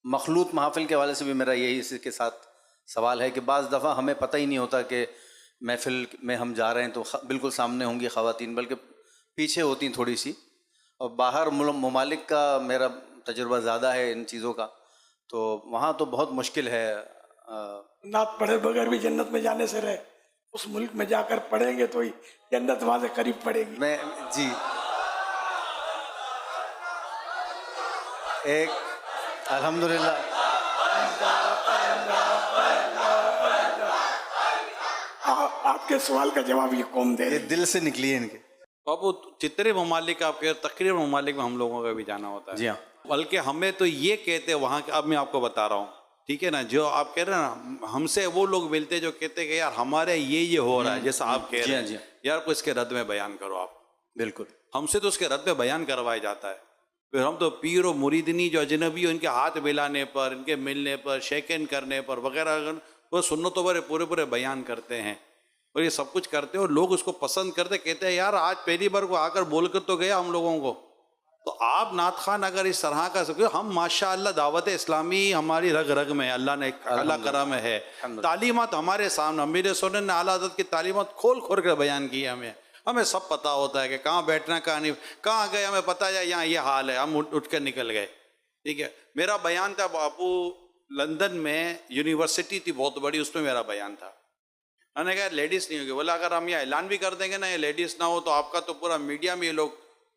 مخلوط محافل کے حوالے سے بھی میرا یہی اس کے ساتھ سوال ہے کہ بعض دفعہ ہمیں پتہ ہی نہیں ہوتا کہ محفل میں ہم جا رہے ہیں تو بالکل سامنے ہوں گی خواتین، بلکہ پیچھے ہوتی ہیں تھوڑی سی، اور باہر ممالک کا میرا تجربہ زیادہ ہے ان چیزوں کا، تو وہاں تو بہت مشکل ہے۔ نعت پڑھے بغیر بھی جنت میں جانے سے رہے، اس ملک میں جا کر پڑھیں گے تو ہی جنت وہاں سے قریب پڑے گی۔ میں جی ایک الحمدللہ آپ کے سوال کا جواب یہ قوم دے یہ رہی۔ دل سے نکلی ہے ان کے۔ اب وہ جتنے ممالک آپ کے تقریباً ممالک میں ہم لوگوں کا بھی جانا ہوتا ہے، جی ہاں، بلکہ ہمیں تو یہ کہتے ہیں وہاں کے، اب میں آپ کو بتا رہا ہوں، ٹھیک ہے نا، جو آپ کہہ رہے ہیں نا، ہم سے وہ لوگ ملتے جو کہتے ہیں کہ یار ہمارے یہ ہو رہا ہے، جیسا آپ کہہ رہے ہیں، یار کو اس کے رد میں بیان کرو آپ۔ بالکل ہم سے تو اس کے رد میں بیان کروایا جاتا ہے، پھر ہم تو پیر و مریدنی جو اجنبی ان کے ہاتھ ملانے پر، ان کے ملنے پر، شیک ہینڈ کرنے پر وغیرہ، وہ سنتوں پر پورے پورے بیان کرتے ہیں اور یہ سب کچھ کرتے ہیں، اور لوگ اس کو پسند کرتے، کہتے ہیں یار آج پہلی بار کو آ کر بول کر تو گیا ہم لوگوں کو۔ تو آپ نعت خان اگر اس طرح کا سکتے، ہم ماشاءاللہ دعوت اسلامی ہماری رگ رگ میں ہے، اللہ کرم ہے، تعلیمات ہمارے سامنے، امیر سنن نے اعلیٰ حضرت کی تعلیمات کھول کر بیان کی ہمیں سب پتہ ہوتا ہے کہ کہاں بیٹھنا کہاں نہیں، کہاں گئے ہمیں پتہ ہے یہاں یہ حال ہے، ہم اٹھ کر نکل گئے، ٹھیک ہے۔ میرا بیان تھا باپو، لندن میں یونیورسٹی تھی بہت بڑی، اس میں میرا بیان تھا، میں نے کہا لیڈیز نہیں ہوگی، بولا اگر ہم یہ اعلان بھی کر دیں گے نا یہ لیڈیز نہ ہو تو آپ کا تو پورا میڈیا میں یہ لوگ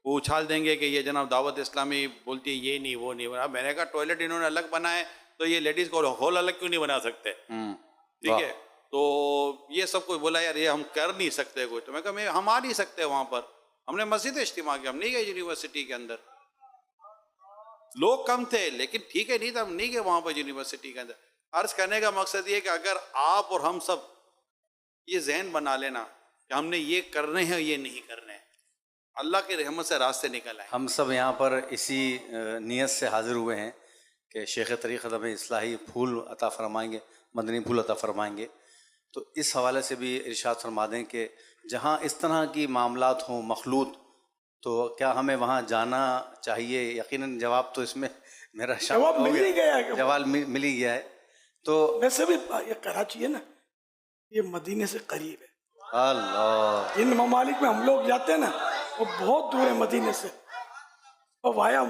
اچھال دیں گے کہ یہ جناب دعوت اسلامی بولتی ہے یہ نہیں وہ نہیں۔ اب میں نے کہا ٹوائلٹ انہوں نے الگ بنائے تو یہ لیڈیز کو ہال الگ کیوں نہیں بنا سکتے، ٹھیک ہے۔ تو یہ سب کچھ بولا یار یہ ہم کر نہیں سکتے کچھ، تو میں کہا ہم آ نہیں سکتے وہاں پر، ہم نے مسجد اجتماع کیا، ہم نہیں گئے یونیورسٹی کے اندر، لوگ کم تھے لیکن ٹھیک ہے نہیں تھا، ہم نہیں گئے وہاں پر یونیورسٹی کے اندر۔ عرض کرنے کا مقصد یہ کہ اگر آپ اور ہم سب یہ ذہن بنا لینا کہ ہم نے یہ کرنے ہیں یہ نہیں کرنے ہیں، اللہ کی رحمت سے راستے نکل آئیں۔ ہم سب یہاں پر اسی نیت سے حاضر ہوئے ہیں کہ شیخ طریقت ہمیں اصلاحی پھول عطا فرمائیں گے، مدنی پھول عطا فرمائیں گے، تو اس حوالے سے بھی ارشاد فرما دیں کہ جہاں اس طرح کی معاملات ہوں مخلوط، تو کیا ہمیں وہاں جانا چاہیے؟ یقیناً جواب تو اس میں میرا جواب مل ہی گیا ہے، جواب مل ہی گیا ہے۔ تو ویسے بھی یہ کراچی ہے نا، یہ مدینے سے قریب ہے، اللہ، جن ممالک میں ہم لوگ جاتے ہیں نا وہ بہت دور ہے مدینے سے، اور وایا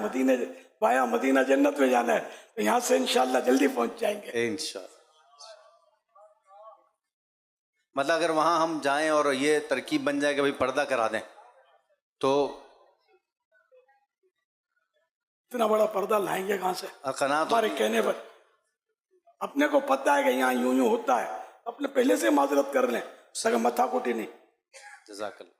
مدینہ جنت میں جانا ہے، تو یہاں سے انشاءاللہ جلدی پہنچ جائیں گے انشاءاللہ۔ مطلب اگر وہاں ہم جائیں اور یہ ترکیب بن جائے کہ بھائی پردہ کرا دیں تو اتنا بڑا پردہ لائیں گے کہاں سے قناعت ہمارے کہنے پر؟ اپنے کو پتہ ہے کہ یہاں یوں ہوتا ہے، اپنے پہلے سے معذرت کر لیں، سگے متھا کوٹی نہیں۔ جزاک اللہ۔